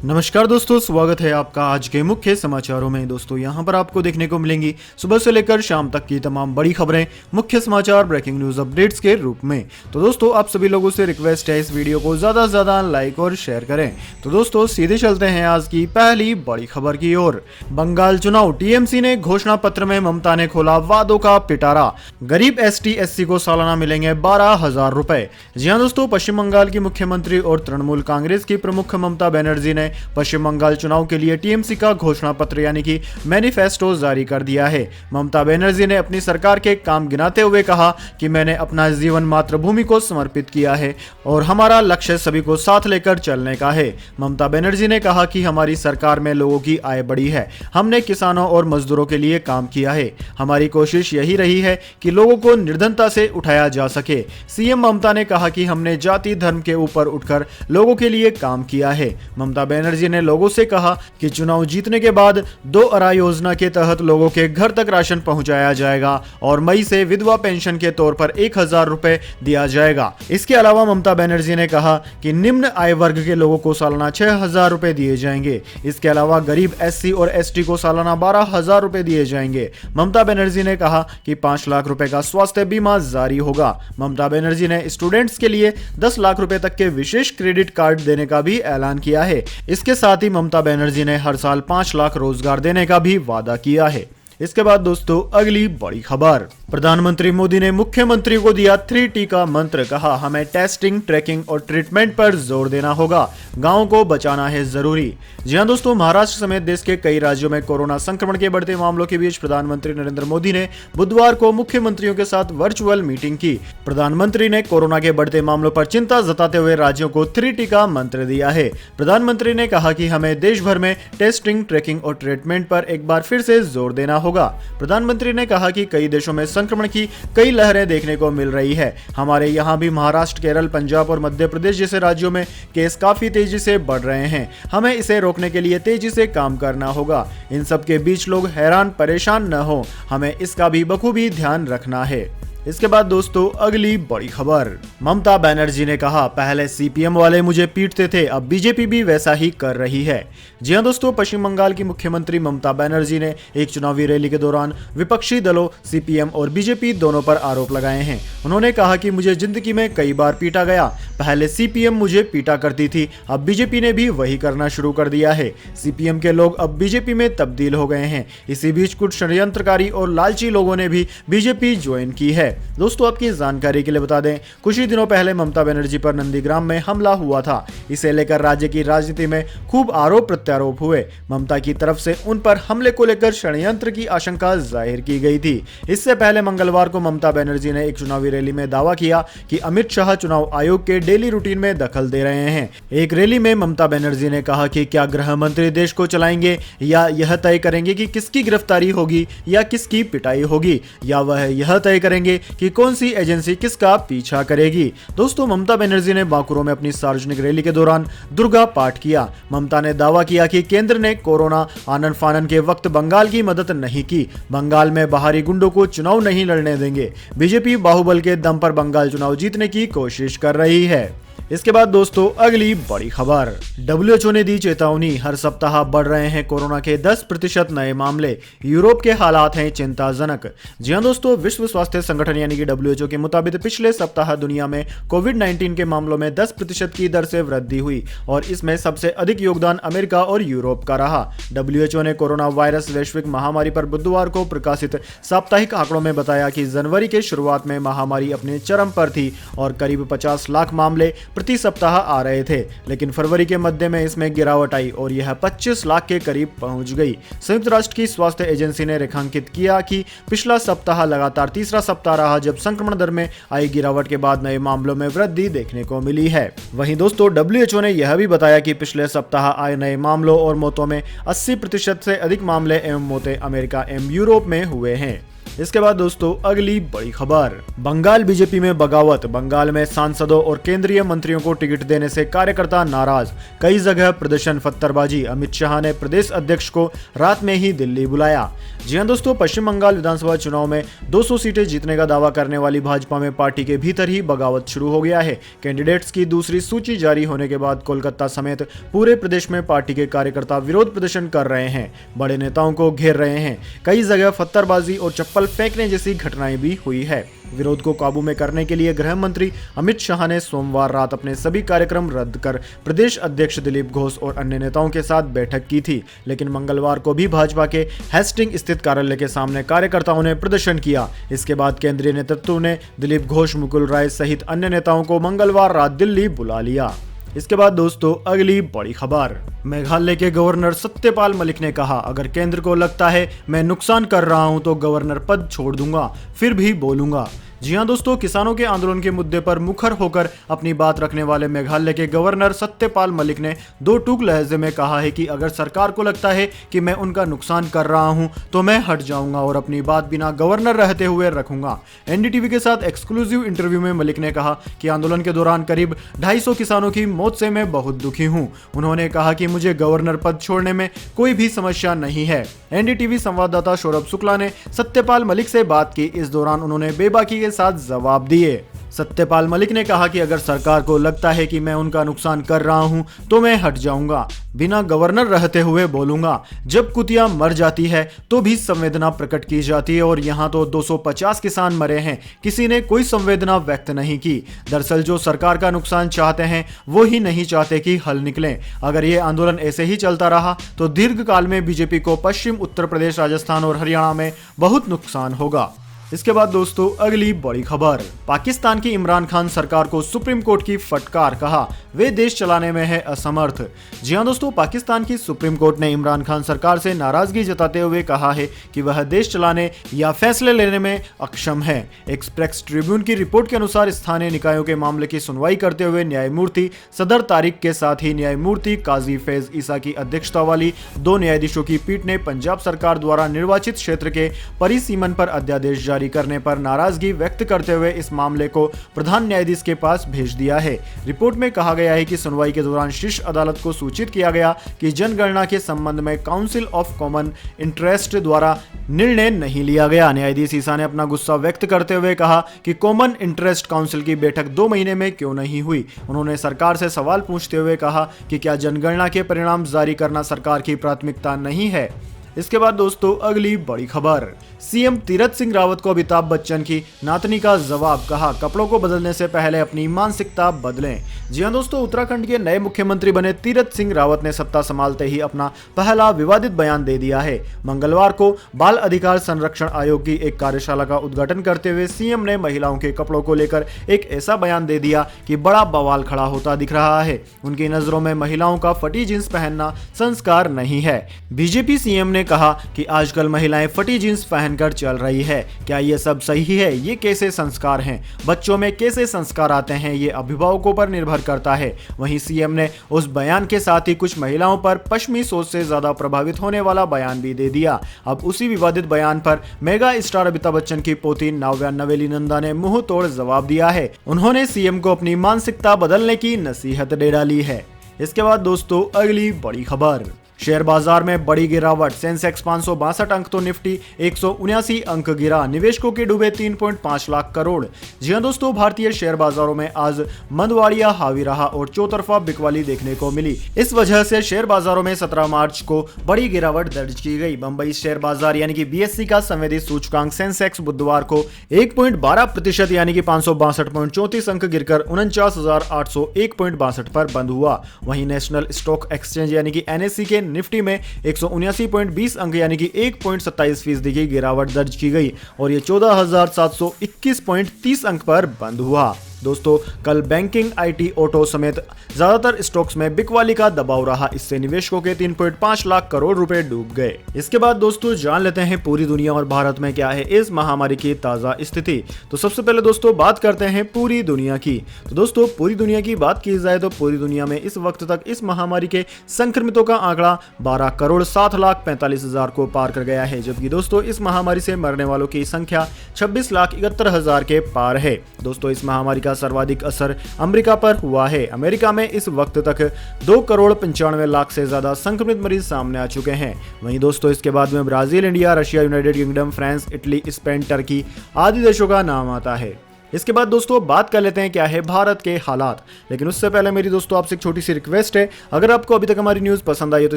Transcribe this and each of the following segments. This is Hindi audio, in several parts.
नमस्कार दोस्तों, स्वागत है आपका आज के मुख्य समाचारों में। दोस्तों यहां पर आपको देखने को मिलेंगी सुबह से लेकर शाम तक की तमाम बड़ी खबरें, मुख्य समाचार, ब्रेकिंग न्यूज अपडेट्स के रूप में। तो दोस्तों आप सभी लोगों से रिक्वेस्ट है इस वीडियो को ज्यादा से ज्यादा लाइक और शेयर करें। तो दोस्तों सीधे चलते हैं आज की पहली बड़ी खबर की ओर। बंगाल चुनाव, टीएमसी ने घोषणा पत्र में ममता ने खोला वादों का पिटारा। गरीब ST/SC को सालाना मिलेंगे 12,000 रुपए। जी हाँ दोस्तों, पश्चिम बंगाल की मुख्यमंत्री और तृणमूल कांग्रेस की प्रमुख ममता बनर्जी ने पश्चिम बंगाल चुनाव के लिए टीएमसी का घोषणा पत्र यानी कि मैनिफेस्टो जारी कर दिया है। ममता बनर्जी ने अपनी सरकार के काम गिनाते हुए कहा कि मैंने अपना जीवन मातृभूमि को समर्पित किया है और हमारा लक्ष्य सभी को साथ लेकर चलने का है। ममता बनर्जी ने कहा कि हमारी सरकार में लोगों की आय बढ़ी है, हमने किसानों और मजदूरों के लिए काम किया है। हमारी कोशिश यही रही है कि लोगों को निर्धनता से उठाया जा सके। सीएम ममता ने कहा कि हमने जाति धर्म के ऊपर उठकर लोगों के लिए काम किया है। ममता बनर्जी ने लोगों से कहा कि चुनाव जीतने के बाद 2 अरा योजना के तहत लोगों के घर तक राशन पहुंचाया जाएगा और मई से विधवा पेंशन के तौर पर 1,000 रुपए दिया जाएगा। इसके अलावा ममता बनर्जी ने कहा कि निम्न आय वर्ग के लोगों को सालाना 6,000 रुपए दिए जाएंगे। इसके अलावा गरीब SC और ST को सालाना 12,000 रुपए दिए जाएंगे। ममता बनर्जी ने कहा कि 5 लाख रुपए का स्वास्थ्य बीमा जारी होगा। ममता बनर्जी ने स्टूडेंट्स के लिए 10 लाख रुपए तक के विशेष क्रेडिट कार्ड देने का भी ऐलान किया है। इसके साथ ही ममता बनर्जी ने हर साल 5 लाख रोजगार देने का भी वादा किया है। इसके बाद दोस्तों अगली बड़ी खबर, प्रधानमंत्री मोदी ने मुख्यमंत्री को दिया 3T का मंत्र। कहा हमें टेस्टिंग, ट्रैकिंग और ट्रीटमेंट पर जोर देना होगा, गांवों को बचाना है जरूरी। जी हां दोस्तों, महाराष्ट्र समेत देश के कई राज्यों में कोरोना संक्रमण के बढ़ते मामलों के बीच प्रधानमंत्री नरेंद्र मोदी ने बुधवार को मुख्यमंत्रियों के साथ वर्चुअल मीटिंग की। प्रधानमंत्री ने कोरोना के बढ़ते मामलों पर चिंता जताते हुए राज्यों को 3T का मंत्र दिया है। प्रधानमंत्री ने कहा कि हमें देश भर में टेस्टिंग, ट्रैकिंग और ट्रीटमेंट पर एक बार फिर से जोर देना होगा। प्रधानमंत्री ने कहा कि कई देशों में संक्रमण की कई लहरें देखने को मिल रही है। हमारे यहाँ भी महाराष्ट्र, केरल, पंजाब और मध्य प्रदेश जैसे राज्यों में केस काफी तेजी से बढ़ रहे हैं। हमें इसे रोकने के लिए तेजी से काम करना होगा। इन सब के बीच लोग हैरान परेशान न हो, हमें इसका भी बखूबी ध्यान रखना है। इसके बाद दोस्तों अगली बड़ी खबर, ममता बनर्जी ने कहा पहले CPM वाले मुझे पीटते थे, अब बीजेपी भी वैसा ही कर रही है। जी हां दोस्तों, पश्चिम बंगाल की मुख्यमंत्री ममता बनर्जी ने एक चुनावी रैली के दौरान विपक्षी दलों CPM और बीजेपी दोनों पर आरोप लगाए हैं। उन्होंने कहा कि मुझे जिंदगी में कई बार पीटा गया, पहले CPM मुझे पीटा करती थी, अब बीजेपी ने भी वही करना शुरू कर दिया है। CPM के लोग अब बीजेपी में तब्दील हो गए हैं। इसी बीच कुछ षड्यंत्रकारी और लालची लोगों ने भी बीजेपी ज्वाइन की है। दोस्तों आपकी जानकारी के लिए बता दें, कुछ ही दिनों पहले ममता बनर्जी पर नंदीग्राम में हमला हुआ था। इसे लेकर राज्य की राजनीति में खूब आरोप प्रत्यारोप हुए। ममता की तरफ से उन पर हमले को लेकर षड्यंत्र की आशंका जाहिर की गई थी। इससे पहले मंगलवार को ममता बनर्जी ने एक चुनावी रैली में दावा किया कि अमित शाह चुनाव आयोग के डेली रूटीन में दखल दे रहे हैं। एक रैली में ममता बनर्जी ने कहा कि क्या गृह मंत्री देश को चलाएंगे या यह तय करेंगे कि किसकी गिरफ्तारी होगी या किसकी पिटाई होगी, या वह यह तय करेंगे कि कौन सी एजेंसी किसका पीछा करेगी। दोस्तों ममता बनर्जी ने बांकुरो में अपनी सार्वजनिक रैली के दौरान दुर्गा पाठ किया। ममता ने दावा किया कि केंद्र ने कोरोना आनन फानन के वक्त बंगाल की मदद नहीं की, बंगाल में बाहरी गुंडों को चुनाव नहीं लड़ने देंगे। बीजेपी बाहुबल के दम पर बंगाल चुनाव जीतने की कोशिश कर रही है। इसके बाद दोस्तों अगली बड़ी खबर, WHO ने दी चेतावनी, हर सप्ताह बढ़ रहे हैं कोरोना के 10% नए मामले, यूरोप के हालात हैं चिंताजनक। जी हां दोस्तों, विश्व स्वास्थ्य संगठन यानी कि WHO के मुताबिक पिछले सप्ताह दुनिया में कोविड-19 के मामलों में 10% की दर से वृद्धि हुई और इसमें सबसे अधिक योगदान अमेरिका और यूरोप का रहा। WHO ने कोरोना वायरस वैश्विक महामारी पर बुधवार को प्रकाशित साप्ताहिक आंकड़ों में बताया कि जनवरी के शुरुआत में महामारी अपने चरम पर थी और करीब 50 लाख मामले प्रति सप्ताह आ रहे थे, लेकिन फरवरी के मध्य में इसमें गिरावट आई और यह 25 लाख के करीब पहुंच गई। संयुक्त राष्ट्र की स्वास्थ्य एजेंसी ने रेखांकित किया कि पिछला सप्ताह लगातार तीसरा सप्ताह रहा जब संक्रमण दर में आई गिरावट के बाद नए मामलों में वृद्धि देखने को मिली है। वहीं दोस्तों WHO ने यह भी बताया कि पिछले सप्ताह आए नए मामलों और मौतों में 80% से अधिक मामले एवं मौतें अमेरिका एवं यूरोप में हुए हैं। इसके बाद दोस्तों अगली बड़ी खबर, बंगाल बीजेपी में बगावत, बंगाल में सांसदों और केंद्रीय मंत्रियों को टिकट देने से कार्यकर्ता नाराज, कई जगह प्रदर्शन पत्थरबाजी, अमित शाह ने प्रदेश अध्यक्ष को रात में ही दिल्ली बुलाया। जी हां दोस्तों, पश्चिम बंगाल विधानसभा चुनाव में 200 सीटें जीतने का दावा करने वाली भाजपा में पार्टी के भीतर ही बगावत शुरू हो गया है। कैंडिडेट्स की दूसरी सूची जारी होने के बाद कोलकाता समेत पूरे प्रदेश में पार्टी के कार्यकर्ता विरोध प्रदर्शन कर रहे हैं, बड़े नेताओं को घेर रहे हैं। कई जगह पत्थरबाजी और चप्पल फेंकने जैसी घटनाएं भी हुई है। विरोध को काबू में करने के लिए गृह मंत्री अमित शाह ने सोमवार रात अपने सभी कार्यक्रम रद्द कर प्रदेश अध्यक्ष दिलीप घोष और अन्य नेताओं के साथ बैठक की थी, लेकिन मंगलवार को भी भाजपा के हेस्टिंग स्थित कार्यालय के सामने कार्यकर्ताओं ने प्रदर्शन किया। इसके बाद केंद्रीय नेतृत्व ने दिलीप घोष, मुकुल राय सहित अन्य नेताओं को मंगलवार रात दिल्ली बुला लिया। इसके बाद दोस्तों अगली बड़ी खबर, मेघालय के गवर्नर सत्यपाल मलिक ने कहा, अगर केंद्र को लगता है मैं नुकसान कर रहा हूं तो गवर्नर पद छोड़ दूंगा, फिर भी बोलूंगा। जी हां दोस्तों, किसानों के आंदोलन के मुद्दे पर मुखर होकर अपनी बात रखने वाले मेघालय के गवर्नर सत्यपाल मलिक ने दो टूक लहजे में कहा है कि अगर सरकार को लगता है कि मैं उनका नुकसान कर रहा हूं तो मैं हट जाऊंगा और अपनी बात बिना गवर्नर रहते हुए रखूंगा। एनडीटीवी के साथ एक्सक्लूसिव इंटरव्यू में मलिक ने कहा कि आंदोलन के दौरान करीब 250 किसानों की मौत से मैं बहुत दुखी हूं। उन्होंने कहा कि मुझे गवर्नर पद छोड़ने में कोई भी समस्या नहीं है। एनडीटीवी संवाददाता सौरभ शुक्ला ने सत्यपाल मलिक से बात की। इस दौरान उन्होंने बेबाकी के साथ जवाब दिए। सत्यपाल मलिक ने कहा कि अगर सरकार को लगता है कि मैं उनका नुकसान कर रहा हूं तो मैं हट जाऊंगा, बिना गवर्नर रहते हुए बोलूंगा। जब कुतिया मर जाती है तो भी संवेदना प्रकट की जाती है और यहाँ तो 250 किसान मरे हैं, किसी ने कोई संवेदना व्यक्त नहीं की। दरअसल जो सरकार का नुकसान चाहते हैं वो ही नहीं चाहते कि हल निकले। अगर ये आंदोलन ऐसे ही चलता रहा तो दीर्घ काल में बीजेपी को पश्चिम उत्तर प्रदेश, राजस्थान और हरियाणा में बहुत नुकसान होगा। इसके बाद दोस्तों अगली बड़ी खबर, पाकिस्तान की इमरान खान सरकार को सुप्रीम कोर्ट की फटकार, कहा वे देश चलाने में है असमर्थ। जी हां दोस्तों, पाकिस्तान की सुप्रीम कोर्ट ने इमरान खान सरकार से नाराजगी जताते हुए कहा है कि वह देश चलाने या फैसले लेने में अक्षम है। एक्सप्रेस ट्रिब्यून की रिपोर्ट के अनुसार स्थानीय निकायों के मामले की सुनवाई करते हुए न्यायमूर्ति सदर तारिक के साथ ही न्यायमूर्ति काजी फैज ईसा की अध्यक्षता वाली 2 न्यायाधीशों की पीठ ने पंजाब सरकार द्वारा निर्वाचित क्षेत्र के परिसीमन पर अध्यादेश जारी करने पर नाराजगी व्यक्त करते हुए इस मामले को प्रधान न्यायाधीश के पास भेज दिया है। रिपोर्ट में कहा गया है कि सुनवाई के दौरान शीर्ष अदालत को सूचित किया गया कि जनगणना के संबंध में काउंसिल ऑफ कॉमन इंटरेस्ट द्वारा निर्णय नहीं लिया गया। न्यायाधीश ईसा ने अपना गुस्सा व्यक्त करते हुए कहा कि कॉमन इंटरेस्ट काउंसिल की बैठक 2 महीने में क्यों नहीं हुई। उन्होंने सरकार से सवाल पूछते हुए कहा कि क्या जनगणना के परिणाम जारी करना सरकार की प्राथमिकता नहीं है। इसके बाद दोस्तों अगली बड़ी खबर, सीएम तीरथ सिंह रावत को अमिताभ बच्चन की नातनी का जवाब, कहा कपड़ों को बदलने से पहले अपनी मानसिकता बदलें। जी हां दोस्तों, उत्तराखंड के नए मुख्यमंत्री बने तीरथ सिंह रावत ने सत्ता संभालते ही अपना पहला विवादित बयान दे दिया है। मंगलवार को बाल अधिकार संरक्षण आयोग की एक कार्यशाला का उद्घाटन करते हुए सीएम ने महिलाओं के कपड़ों को लेकर एक ऐसा बयान दे दिया कि बड़ा बवाल खड़ा होता दिख रहा है। उनकी नजरों में महिलाओं का फटी जींस पहनना संस्कार नहीं है। बीजेपी सीएम ने कहा कि आजकल महिलाएं फटी जींस पहनकर चल रही है, क्या ये सब सही है? ये कैसे संस्कार हैं? बच्चों में कैसे संस्कार आते हैं? ये अभिभावकों पर निर्भर करता है। वहीं सीएम ने उस बयान के साथ ही कुछ महिलाओं पर पश्चिमी सोच से ज्यादा प्रभावित होने वाला बयान भी दे दिया। अब उसी विवादित बयान पर मेगा स्टार अमिताभ बच्चन की पोती नाव्या नवेली नंदा ने मुंह तोड़ जवाब दिया है। उन्होंने सीएम को अपनी मानसिकता बदलने की नसीहत दे डाली है। इसके बाद दोस्तों अगली बड़ी खबर, शेयर बाजार में बड़ी गिरावट, सेंसेक्स 562 अंक तो निफ्टी 179 अंक गिरा, निवेशकों के डूबे 3.5 लाख करोड़। जी हां दोस्तों, भारतीय शेयर बाजारों में आज मंदवाड़िया हावी रहा और चौतरफा बिकवाली देखने को मिली। इस वजह से शेयर बाजारों में 17 मार्च को बड़ी गिरावट दर्ज की गई। बंबई शेयर बाजार यानी कि बीएससी का संवेदी सूचकांक सेंसेक्स बुधवार को 1.12% यानी कि 562.34 अंक गिरकर 49,801.62 पर बंद हुआ। वहीं नेशनल स्टॉक एक्सचेंज यानी कि एनएससी के निफ्टी में 179.20 अंक यानी कि 1.27% की गिरावट दर्ज की गई और ये 14,721.30 अंक पर बंद हुआ। दोस्तों कल बैंकिंग, आईटी, ऑटो समेत ज्यादातर स्टॉक्स में बिकवाली का दबाव रहा। इससे निवेशकों के 3.5 लाख करोड़ रुपए डूब गए। इसके बाद दोस्तों जान लेते हैं पूरी दुनिया और भारत में क्या है इस महामारी की ताजा स्थिति। तो सबसे पहले दोस्तों बात करते हैं पूरी दुनिया की। तो दोस्तों पूरी दुनिया की बात की जाए तो पूरी दुनिया में इस वक्त तक इस महामारी के संक्रमितों का आंकड़ा 12,07,45,000 को पार कर गया है, जबकि दोस्तों इस महामारी से मरने वालों की संख्या 26,71,000 के पार है। दोस्तों इस महामारी का सर्वाधिक असर अमेरिका पर हुआ है। अमेरिका में इस वक्त तक 2,95,00,000 से ज्यादा संक्रमित मरीज सामने आ चुके हैं। वहीं दोस्तों इसके बाद में Brazil, India, Russia, United kingdom, France, Italy, Spain, Turkey आदि देशों का नाम आता है। इसके बाद दोस्तों बात कर लेते हैं क्या है भारत के हालात। लेकिन उससे पहले मेरी दोस्तों आपसे एक छोटी सी रिक्वेस्ट है, अगर आपको अभी तक हमारी न्यूज़ पसंद आई है तो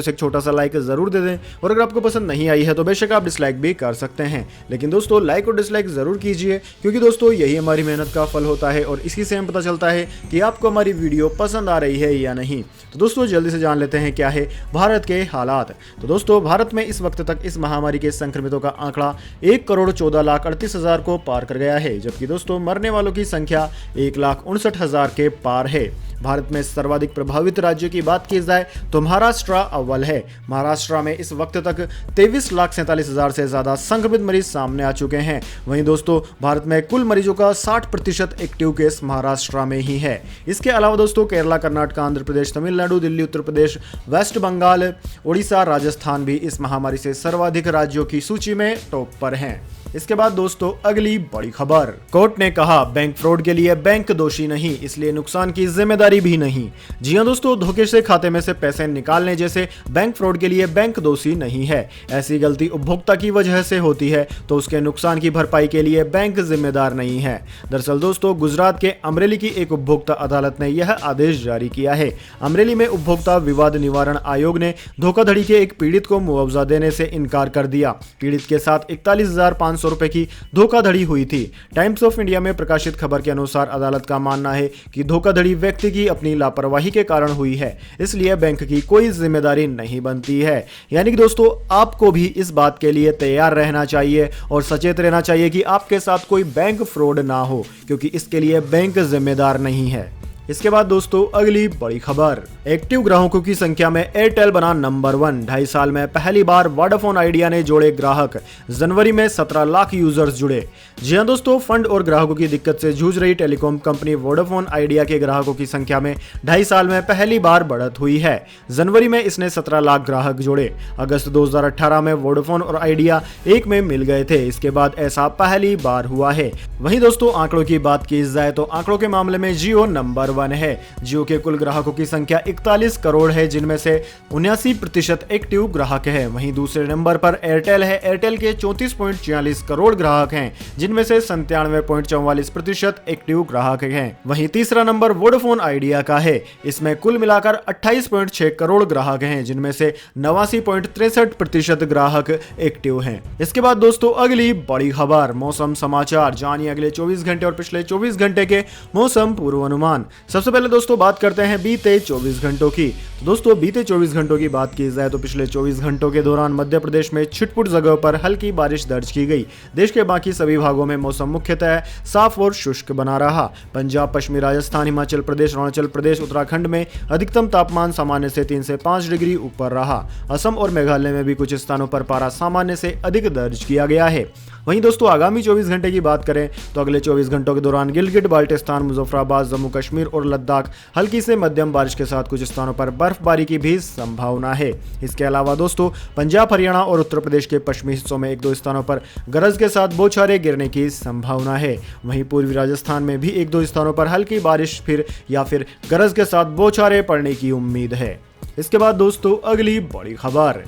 इसे एक छोटा सा लाइक जरूर दे दें, और अगर आपको पसंद नहीं आई है तो बेशक आप डिसलाइक भी कर सकते हैं। लेकिन दोस्तों लाइक और डिसलाइक जरूर कीजिए, क्योंकि दोस्तों यही हमारी मेहनत का फल होता है और इसी से हमें पता चलता है कि आपको हमारी वीडियो पसंद आ रही है या नहीं। तो दोस्तों जल्दी से जान लेते हैं क्या है भारत के हालात। तो दोस्तों भारत में इस वक्त तक इस महामारी के संक्रमितों का आंकड़ा 1,14,38,000 को पार कर गया है, जबकि दोस्तों मरने वालों की संख्या 1,59,000 के पार है। भारत में सर्वाधिक प्रभावित राज्य की बात की जाए तो महाराष्ट्र अव्वल है। महाराष्ट्र में इस वक्त तक 23,47,000 से ज्यादा संक्रमित मरीज सामने आ चुके हैं। वहीं दोस्तों भारत में कुल मरीजों का 60% एक्टिव केस महाराष्ट्र में ही है। इसके अलावा दोस्तों केरला, कर्नाटक, आंध्र प्रदेश, तमिलनाडु, दिल्ली, उत्तर प्रदेश, वेस्ट बंगाल, उड़ीसा, राजस्थान भी इस महामारी से सर्वाधिक राज्यों की सूची में टॉप पर हैं। इसके बाद दोस्तों अगली बड़ी खबर, कोर्ट ने कहा बैंक फ्रॉड के लिए बैंक दोषी नहीं, इसलिए नुकसान की जिम्मेदारी भी नहीं। जी हां दोस्तों, धोखे से खाते में से पैसे निकालने जैसे बैंक फ्रॉड के लिए बैंक दोषी नहीं है। ऐसी गलती उपभोक्ता की वजह से होती है तो उसके नुकसान की भरपाई के लिए बैंक जिम्मेदार नहीं है। दरअसल दोस्तों गुजरात के अमरेली की एक उपभोक्ता अदालत ने यह आदेश जारी किया है। अमरेली में उपभोक्ता विवाद निवारण आयोग ने धोखाधड़ी के एक पीड़ित को मुआवजा देने से इनकार कर दिया। पीड़ित के साथ 41,500 रुपए की धोखाधड़ी हुई थी। टाइम्स ऑफ इंडिया में प्रकाशित खबर के अनुसार अदालत का मानना है कि धोखाधड़ी व्यक्ति की अपनी लापरवाही के कारण हुई है, इसलिए बैंक की कोई जिम्मेदारी नहीं बनती है। यानी कि दोस्तों आपको भी इस बात के लिए तैयार रहना चाहिए और सचेत रहना चाहिए कि आपके साथ कोई बैंक फ्रॉड ना हो, क्योंकि इसके लिए बैंक जिम्मेदार नहीं है। इसके बाद दोस्तों अगली बड़ी खबर, एक्टिव ग्राहकों की संख्या में एयरटेल बना नंबर 1। 2.5 साल में पहली बार वोडाफोन आइडिया ने जोड़े ग्राहक। जनवरी में 17 लाख यूजर्स जुड़े। जी हां दोस्तों, फंड और ग्राहकों की दिक्कत से जूझ रही टेलीकॉम कंपनी वोडाफोन आइडिया के ग्राहकों की संख्या में 2.5 साल में पहली बार बढ़त हुई है। जनवरी में इसने 17 लाख ग्राहक जोड़े। अगस्त 2018 में वोडाफोन और आइडिया एक में मिल गए थे। इसके बाद ऐसा पहली बार हुआ है। वहीं दोस्तों आंकड़ों की बात की जाए तो आंकड़ों के मामले में जियो नंबर 1 है। जियो के कुल ग्राहकों की संख्या 41 करोड़ है, जिनमें से 79% एक्टिव ग्राहक है। वहीं दूसरे नंबर पर एयरटेल है। एयरटेल के 34.46 करोड़ ग्राहक हैं, जिनमें से 97.44% एक्टिव ग्राहक हैं। वहीं तीसरा नंबर वोडाफोन आइडिया का है। इसमें कुल मिलाकर 28.6 करोड़ ग्राहक हैं, जिनमें से 89.63% ग्राहक एक्टिव हैं। इसके बाद दोस्तों अगली बड़ी खबर, मौसम समाचार। जानिए अगले 24 घंटे और पिछले 24 घंटे के मौसम पूर्वानुमान। सबसे पहले दोस्तों बात करते हैं बीते 24 घंटों की। तो दोस्तों बीते 24 घंटों की बात की जाए तो पिछले 24 घंटों के दौरान मध्य प्रदेश में छिटपुट जगहों पर हल्की बारिश दर्ज की गई। देश के बाकी सभी भागों में मौसम मुख्यतः साफ और शुष्क बना रहा। पंजाब, पश्चिमी राजस्थान, हिमाचल प्रदेश, अरुणाचल प्रदेश, उत्तराखंड में अधिकतम तापमान सामान्य से 3 से 5 डिग्री ऊपर रहा। असम और मेघालय में भी कुछ स्थानों पर पारा सामान्य से अधिक दर्ज किया गया है। वहीं दोस्तों आगामी 24 घंटे की बात करें तो अगले 24 घंटों के दौरान गिलगिट, बाल्टिस्तान, मुजफ्फराबाद, जम्मू कश्मीर और लद्दाख हल्की से मध्यम बारिश के साथ कुछ स्थानों पर बर्फबारी की भी संभावना है। इसके अलावा दोस्तों पंजाब, हरियाणा और उत्तर प्रदेश के पश्चिमी हिस्सों में 1-2 स्थानों पर गरज के साथ बौछारें गिरने की संभावना है। वहीं पूर्वी राजस्थान में भी 1-2 स्थानों पर हल्की बारिश या फिर गरज के साथ बौछारें पड़ने की उम्मीद है। इसके बाद दोस्तों अगली बड़ी खबर,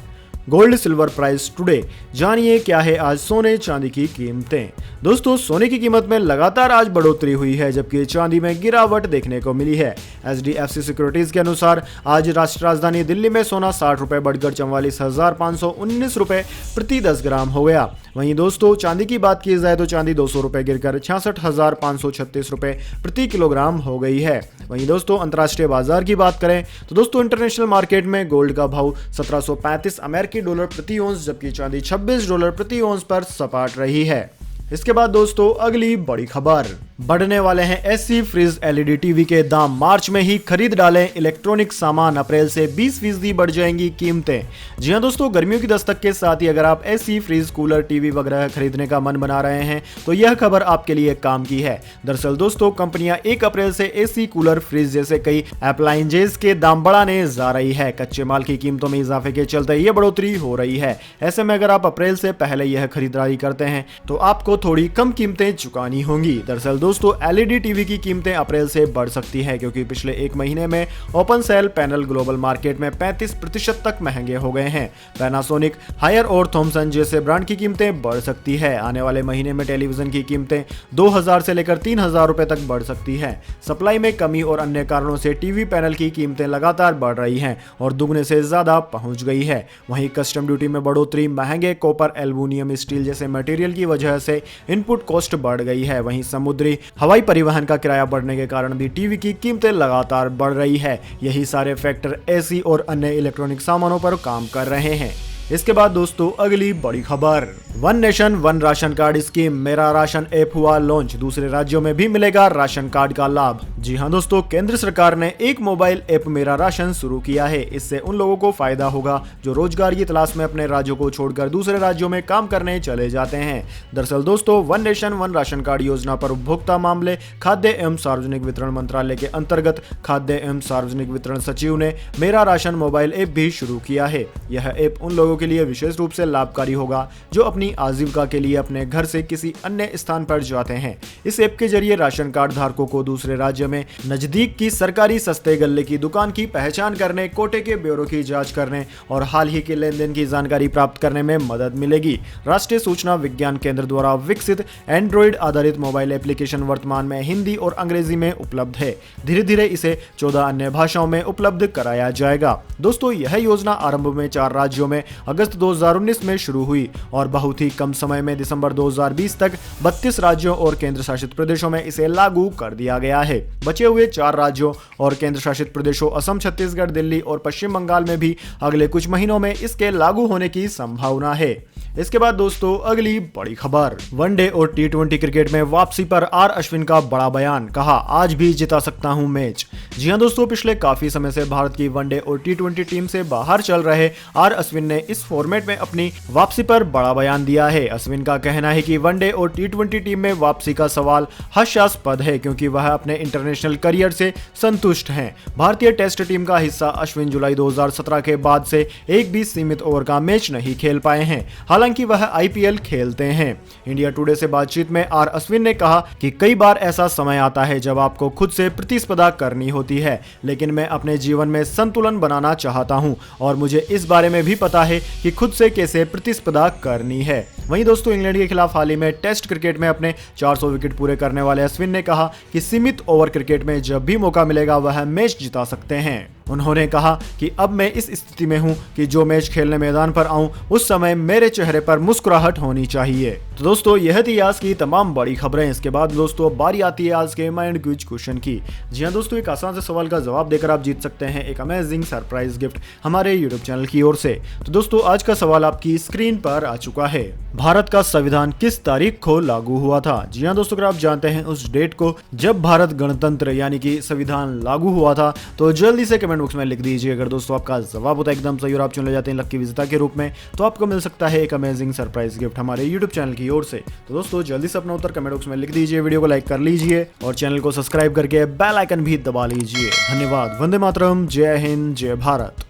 गोल्ड सिल्वर प्राइस टुडे। जानिए क्या है आज सोने चांदी की कीमतें। दोस्तों सोने की कीमत में लगातार आज बढ़ोतरी हुई है, जबकि चांदी में गिरावट देखने को मिली है। HDFC सिक्योरिटीज के अनुसार आज राष्ट्रीय राजधानी दिल्ली में सोना 60 रुपए बढ़कर 44,519 रुपए प्रति 10 ग्राम हो गया। वहीं दोस्तों चांदी की बात की जाए तो चांदी 200 रुपए गिरकर 66,536 रुपए प्रति किलोग्राम हो गई है। वहीं दोस्तों अंतर्राष्ट्रीय बाजार की बात करें तो दोस्तों इंटरनेशनल मार्केट में गोल्ड का भाव 1735 अमेरिकी डॉलर प्रति औंस, जबकि चांदी $26 प्रति औंस पर सपाट रही है। इसके बाद दोस्तों अगली बड़ी खबर, बढ़ने वाले हैं एसी फ्रिज एलईडी टीवी के दाम, मार्च में ही खरीद डालें इलेक्ट्रॉनिक सामान, अप्रैल से 20% बढ़ जाएंगी कीमतें। जी हां दोस्तों, गर्मियों की दस्तक के साथ ही अगर आप एसी फ्रिज कूलर टीवी वगैरह खरीदने का मन बना रहे हैं तो यह खबर आपके लिए काम की है। दरअसल दोस्तों कंपनियां 1 अप्रैल से एसी कूलर फ्रिज जैसे कई अप्लायंसेज के दाम बढ़ाने जा रही है। कच्चे माल की कीमतों में इजाफे के चलते यह बढ़ोतरी हो रही है। ऐसे में अगर आप अप्रैल से पहले यह खरीदारी करते हैं तो आपको थोड़ी कम कीमतें चुकानी होंगी। दरअसल दोस्तों एलईडी टीवी की कीमतें अप्रैल से बढ़ सकती है क्योंकि पिछले 1 महीने में open cell panel global market में 35% तक महंगे हो गए हैं। पैनासोनिक, हायर और थॉमसन जैसे ब्रांड की कीमतें बढ़ सकती है। आने वाले महीने में टेलीविजन की कीमतें 2000 से लेकर 3000 रुपए तक बढ़ सकती है। सप्लाई में कमी और अन्य कारणों से टीवी पैनल की कीमतें लगातार बढ़ रही हैं और दुगने से ज्यादा पहुंच गई है। वहीं कस्टम ड्यूटी में बढ़ोतरी, महंगे कॉपर, एल्युमिनियम, स्टील जैसे मटेरियल की वजह से इनपुट कॉस्ट बढ़ गई है। वहीं समुद्री हवाई परिवहन का किराया बढ़ने के कारण भी टीवी की कीमतें लगातार बढ़ रही है। यही सारे फैक्टर एसी और अन्य इलेक्ट्रॉनिक सामानों पर काम कर रहे हैं। इसके बाद दोस्तों अगली बड़ी खबर, one nation one ration card scheme, मेरा राशन ऐप हुआ लॉन्च, दूसरे राज्यों में भी मिलेगा राशन कार्ड का लाभ। जी हां दोस्तों, केंद्र सरकार ने एक मोबाइल ऐप मेरा राशन शुरू किया है। इससे उन लोगों को फायदा होगा जो रोजगार की तलाश में अपने राज्यों को छोड़कर दूसरे राज्यों में काम करने चले जाते हैं। दरअसल दोस्तों one nation one ration card योजना पर उपभोक्ता मामले, खाद्य एवं सार्वजनिक वितरण मंत्रालय के अंतर्गत खाद्य एवं सार्वजनिक वितरण सचिव ने मेरा राशन मोबाइल ऐप भी शुरू किया है। यह ऐप उन लोगों के लिए विशेष रूप से लाभकारी होगा जो अपनी आजीविका के लिए अपने घर से किसी अन्य स्थान पर जाते हैं। इस ऐप के जरिए राशन कार्ड धारकों को दूसरे राज्य में नजदीक की सरकारी सस्ते गल्ले की दुकान की पहचान करने, कोटे के ब्यौरों की जांच करने और हाल ही के लेन देन की जानकारी प्राप्त करने में मदद मिलेगी। राष्ट्रीय सूचना विज्ञान केंद्र द्वारा विकसित एंड्रॉइड आधारित मोबाइल एप्लीकेशन वर्तमान में हिंदी और अंग्रेजी में उपलब्ध है। धीरे धीरे इसे 14 अन्य भाषाओं में उपलब्ध कराया जाएगा। दोस्तों यह योजना आरंभ में 4 राज्यों में अगस्त 2019 में शुरू हुई और बहुत ही कम समय में दिसंबर 2020 तक 32 राज्यों और केंद्र शासित प्रदेशों में इसे लागू कर दिया गया है। बचे हुए 4 राज्यों और केंद्र शासित प्रदेशों असम, छत्तीसगढ़, दिल्ली और पश्चिम बंगाल में भी अगले कुछ महीनों में इसके लागू होने की संभावना है। इसके बाद दोस्तों अगली बड़ी खबर, वनडे और टी20 क्रिकेट में वापसी पर आर अश्विन का बड़ा बयान, कहा आज भी जिता सकता हूं मैच। जी हां दोस्तों, पिछले काफी समय से भारत की वनडे और टी20 टीम से बाहर चल रहे आर अश्विन ने इस फॉर्मेट में अपनी वापसी पर बड़ा बयान दिया है। अश्विन का कहना है कि वनडे और टी20 टीम में वापसी का सवाल हास्यास्पद है क्योंकि वह अपने इंटरनेशनल करियर से संतुष्ट हैं। भारतीय टेस्ट टीम का हिस्सा अश्विन जुलाई 2017 के बाद से एक भी सीमित ओवर का मैच नहीं खेल पाए हैं। हालांकि वह आईपीएल खेलते हैं। इंडिया टुडे से बातचीत में आर अश्विन ने कहा कि कई बार ऐसा समय आता है जब आपको खुद से प्रतिस्पर्धा करनी होती है, लेकिन मैं अपने जीवन में संतुलन बनाना चाहता हूं और मुझे इस बारे में भी पता है कि खुद से कैसे प्रतिस्पर्धा करनी है। वहीं दोस्तों इंग्लैंड के खिलाफ हाल ही में टेस्ट क्रिकेट में अपने 400 विकेट पूरे करने वाले अश्विन ने कहा कि सीमित ओवर क्रिकेट में जब भी मौका मिलेगा वह मैच जिता सकते हैं। उन्होंने कहा कि अब मैं इस स्थिति में हूं कि जो मैच खेलने मैदान पर आऊं उस समय मेरे चेहरे पर मुस्कुराहट होनी चाहिए। तो दोस्तों यह थी आज की तमाम बड़ी खबरें। इसके बाद दोस्तों बारी आती है आज के माइंड क्विज क्वेश्चन की। जी हां दोस्तों, एक आसान से सवाल का जवाब देकर आप जीत सकते हैं एक अमेजिंग सरप्राइज गिफ्ट हमारे यूट्यूब चैनल की ओर से। तो दोस्तों आज का सवाल आपकी स्क्रीन पर आ चुका है। भारत का संविधान किस तारीख को लागू हुआ था? जी हां दोस्तों, अगर आप जानते हैं उस डेट को जब भारत गणतंत्र यानी कि संविधान लागू हुआ था तो जल्दी से कमेंट बॉक्स में लिख दीजिए। अगर दोस्तों आपका जवाब होता है एकदम सही और आप चुने जाते हैं लकी विजेता के रूप में तो आपको मिल सकता है एक अमेजिंग सरप्राइज गिफ्ट हमारे यूट्यूब चैनल की ओर से। तो दोस्तों जल्दी से अपना उत्तर कमेंट बॉक्स में लिख दीजिए, वीडियो को लाइक कर लीजिए और चैनल को सब्सक्राइब करके बेल आइकन भी दबा लीजिए। धन्यवाद। वंदे मातरम। जय हिंद, जय भारत।